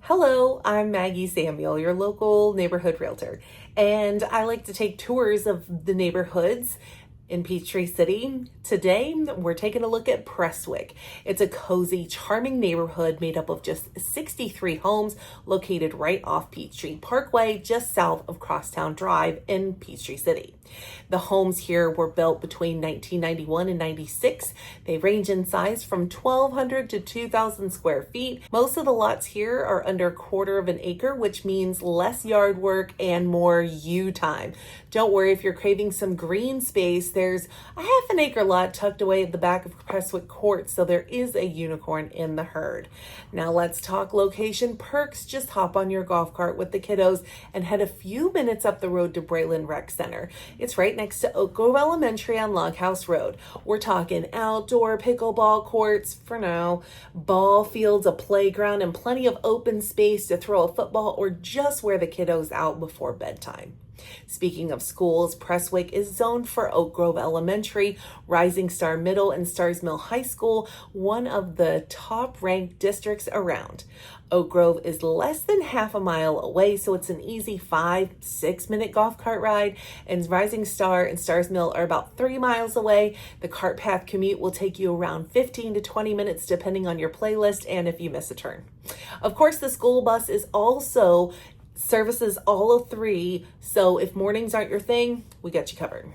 Hello, I'm Maggie Samuel, your local neighborhood realtor, and I like to take tours of the neighborhoods in Peachtree City. Today, we're taking a look at Prestwick. It's a cozy, charming neighborhood made up of just 63 homes located right off Peachtree Parkway, just south of Crosstown Drive in Peachtree City. The homes here were built between 1991 and 96. They range in size from 1,200 to 2,000 square feet. Most of the lots here are under a quarter of an acre, which means less yard work and more you time. Don't worry if you're craving some green space. There's a half an acre lot tucked away at the back of Prestwick Court, so there is a unicorn in the herd. Now let's talk location perks. Just hop on your golf cart with the kiddos and head a few minutes up the road to Braelinn Rec Center. It's right next to Oak Grove Elementary on Log House Road. We're talking outdoor pickleball courts for now, ball fields, a playground, and plenty of open space to throw a football or just wear the kiddos out before bedtime. Speaking of schools, Prestwick is zoned for Oak Grove Elementary, Rising Starr Middle, and Starr Middle High School, one of the top-ranked districts around. Oak Grove is less than half a mile away, so it's an easy 5-6 minute golf cart ride, and Rising Starr and Starr Middle are about 3 miles away. The cart path commute will take you around 15 to 20 minutes depending on your playlist and if you miss a turn. Of course, the school bus is also services all of three, so if mornings aren't your thing, we got you covered.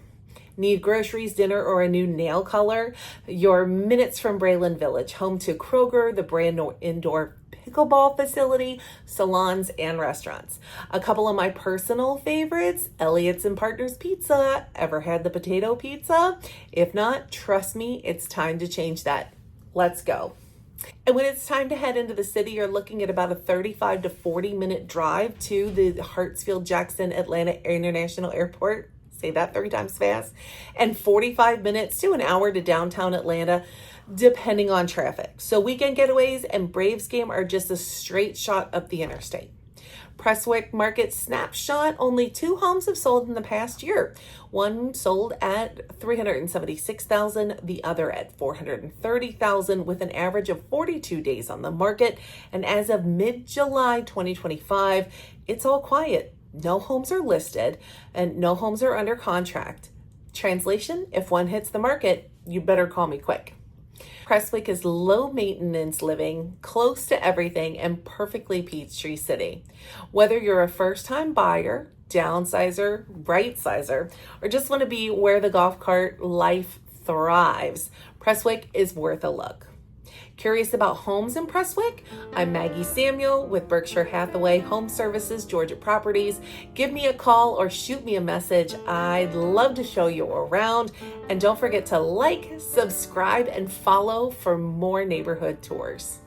Need groceries, dinner, or a new nail color? You're minutes from Braelinn Village, home to Kroger, the brand new indoor pickleball facility, salons, and restaurants. A couple of my personal favorites, Elliott's and Partners Pizza. Ever had the potato pizza? If not, trust me, it's time to change that. Let's go. And when it's time to head into the city, you're looking at about a 35 to 40 minute drive to the Hartsfield-Jackson Atlanta International Airport. Say that 3 times fast. And 45 minutes to an hour to downtown Atlanta, depending on traffic. So weekend getaways and Braves game are just a straight shot up the interstate. Prestwick Market snapshot, only 2 homes have sold in the past year. One sold at $376,000, the other at $430,000, with an average of 42 days on the market. And as of mid-July 2025, it's all quiet. No homes are listed and no homes are under contract. Translation, if one hits the market, you better call me quick. Prestwick is low maintenance living, close to everything, and perfectly Peachtree City. Whether you're a first time buyer, downsizer, right sizer, or just want to be where the golf cart life thrives, Prestwick is worth a look. Curious about homes in Prestwick? I'm Maggie Samuel with Berkshire Hathaway Home Services, Georgia Properties. Give me a call or shoot me a message. I'd love to show you around. And don't forget to like, subscribe, and follow for more neighborhood tours.